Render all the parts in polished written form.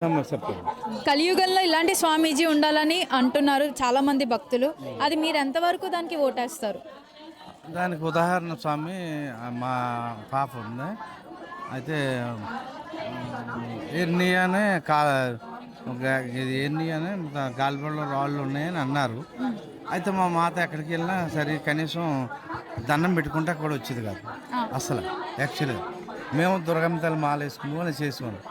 చెప్పండి. కలియుగంలో ఇలాంటి స్వామీజీ ఉండాలని అంటున్నారు చాలామంది భక్తులు. అది మీరు ఎంతవరకు దానికి ఓటేస్తారు? దానికి ఉదాహరణ స్వామి మా పాప ఉంది. అయితే ఎన్ని అనే ఒక ఇది ఎన్ని అని గాలిపంలో రాళ్ళు ఉన్నాయని అన్నారు. అయితే మా మాత ఎక్కడికి వెళ్ళినా సరే కనీసం దండం పెట్టుకుంటే కూడా వచ్చేది కాదు ఆ, అసలు. యాక్చువల్గా మేము దుర్గమ్మ తల్లి మాల వేసుకుని చేసుకున్నాం.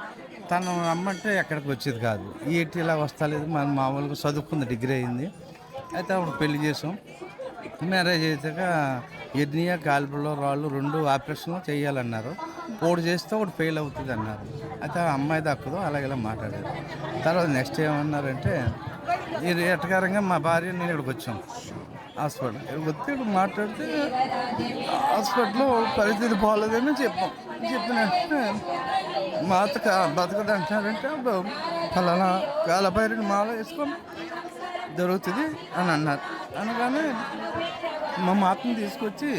తను రమ్మంటే ఎక్కడికి వచ్చేది కాదు. ఏంటి ఇలా వస్తలేదు, మనం మామూలుగా చదువుకుంది, డిగ్రీ అయింది. అయితే అప్పుడు పెళ్లి చేసాం. మ్యారేజ్ అయ్యాక ఎర్నియా కాలువలో రాళ్ళు రెండు ఆపరేషన్లు చేయాలన్నారు. ఒకటి చేస్తే ఒకటి ఫెయిల్ అవుతుంది అన్నారు. అయితే ఆ అమ్మాయి దక్కదు అలాగేలా మాట్లాడారు. తర్వాత నెక్స్ట్ ఏమన్నారంటే ఇది ఎటకారంగా మా భార్య నేను ఇక్కడికి వచ్చాం హాస్పిటల్. ఇక్కడికి వస్తే ఇక్కడ మాట్లాడితే హాస్పిటల్లో పరిస్థితి బాగోలేదని చెప్పాం. చెప్పిన వెంటనే మాత బతకదు అంటున్నారంటే అప్పుడు ఫలానా కాలపైన మాల వేసుకొని జరుగుతుంది అని అన్నారు. అనగానే మా మాతను తీసుకొచ్చి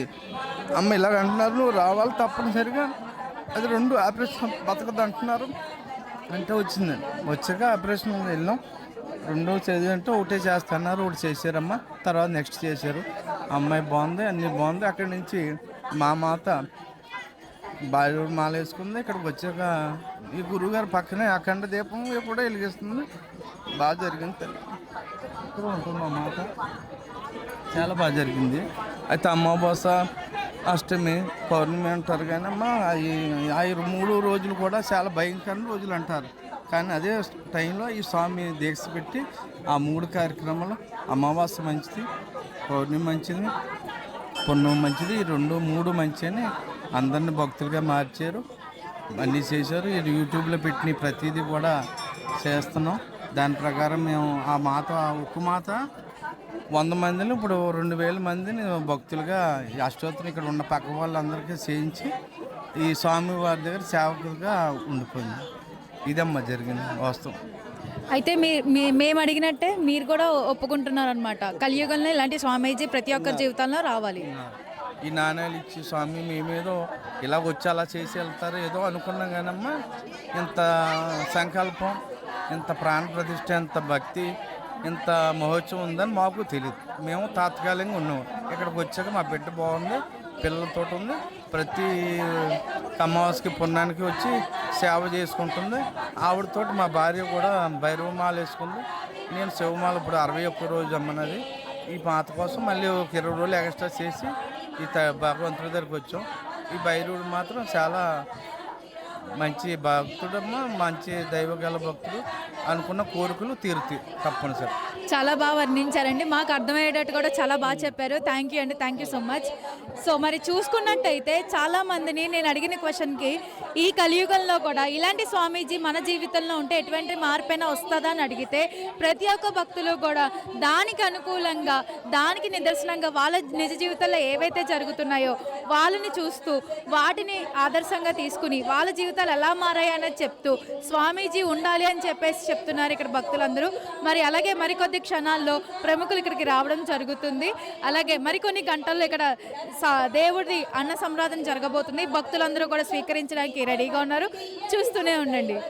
అమ్మ ఇలాగ అంటున్నారు, నువ్వు రావాలి తప్పనిసరిగా, అది రెండు ఆపరేషన్ బతకదు అంటున్నారు అంటే వచ్చిందండి. వచ్చాక ఆపరేషన్ వెళ్ళాం. రెండో చదివి అంటే ఒకటే చేస్తున్నారు, ఒకటి చేశారమ్మ. తర్వాత నెక్స్ట్ చేశారు. అమ్మాయి బాగుంది, అన్నీ బాగుంది. అక్కడి నుంచి మా మాత భార్య మాల వేసుకుంది. ఇక్కడికి వచ్చాక ఈ గురువుగారు పక్కనే అఖండ దీపం కూడా వెలిగిస్తుంది. బాగా జరిగింది తల్లి. ఇక్కడ ఉంటుంది మా మాత, చాలా బాగా జరిగింది. అయితే అమావాస, అష్టమి, పౌర్ణమి అంటారు కానీ అమ్మ ఈ 3 రోజులు కూడా చాలా భయంకరమైన రోజులు అంటారు. కానీ అదే టైంలో ఈ స్వామి దీక్ష పెట్టి ఆ 3 కార్యక్రమాలు, అమావాస మంచిది, పౌర్ణమి మంచిది, పున్నమి మంచిది, ఈ 2, 3 మంచి అని అందరిని భక్తులుగా మార్చారు. అన్నీ చేశారు. ఇది యూట్యూబ్లో పెట్టిన ప్రతిదీ కూడా చేస్తున్నాం. దాని ప్రకారం మేము ఆ మాత, ఉక్కు మాత 100 మందిని ఇప్పుడు 2000 మందిని భక్తులుగా ఈ అష్టోత్తరం ఇక్కడ ఉన్న పక్క వాళ్ళందరికీ చేయించి ఈ స్వామి వారి దగ్గర సేవకులుగా ఉండిపోయింది. ఇదమ్మా జరిగింది వాస్తవం. అయితే మేము అడిగినట్టే మీరు కూడా ఒప్పుకుంటున్నారు అనమాట. కలియుగంలో ఇలాంటి స్వామీజీ ప్రతి ఒక్కరి జీవితంలో రావాలి. ఈ నాణ్యాలు ఇచ్చి స్వామి మేమేదో ఇలా వచ్చి అలా చేసి వెళ్తారు ఏదో అనుకున్నాం కానమ్మా, ఇంత సంకల్పం, ఇంత ప్రాణ ప్రతిష్ఠ, ఇంత భక్తి, ఇంత మహోత్సవం ఉందని మాకు తెలియదు. మేము తాత్కాలికంగా ఉన్నాము. ఇక్కడికి వచ్చాక మా బిడ్డ బాగుంది, పిల్లలతో ఉంది. ప్రతి అమావాస్యకి పుణ్యానికి వచ్చి సేవ చేసుకుంటుంది. ఆవిడతోటి మా భార్య కూడా భైరవమాల వేసుకుంది. నేను శివమాల ఇప్పుడు 61 రోజు అమ్మన్నది. ఈ మాత కోసం మళ్ళీ ఒక 20 రోజులు ఎక్స్ట్రా చేసి ఈ భగవంతుడి దగ్గరికి వచ్చాం. ఈ భైరవుడు మాత్రం చాలా మంచి భక్తుడమ్మా, మంచి దైవగల భక్తుడు. అనుకున్న కోరికలు తీరుతాయి తప్పనిసరి. చాలా బాగా వర్ణించారండి. మాకు అర్థమయ్యేటట్టు కూడా చాలా బాగా చెప్పారు. థ్యాంక్ యూ అండి, thank you so much. So మరి చూసుకున్నట్టయితే చాలామందిని నేను అడిగిన క్వశ్చన్కి ఈ కలియుగంలో కూడా ఇలాంటి స్వామీజీ మన జీవితంలో ఉంటే ఎటువంటి మార్పైనా వస్తుందా అని అడిగితే ప్రతి ఒక్క భక్తులు కూడా దానికి అనుకూలంగా, దానికి నిదర్శనంగా వాళ్ళ నిజ జీవితంలో ఏవైతే జరుగుతున్నాయో వాళ్ళని చూస్తూ వాటిని ఆదర్శంగా తీసుకుని వాళ్ళ జీవితాలు ఎలా మారాయన్నది చెప్తూ స్వామీజీ ఉండాలి అని చెప్పేసి చెప్తున్నారు ఇక్కడ భక్తులందరూ. మరి అలాగే మరికొద్ది క్షణాల్లో ప్రముఖులు ఇక్కడికి రావడం జరుగుతుంది. అలాగే మరికొన్ని గంటల్లో ఇక్కడ దేవుడి అన్న సంరాధన జరగబోతుంది. భక్తులందరూ కూడా స్వీకరించడానికి రెడీగా ఉన్నారు. చూస్తూనే ఉండండి.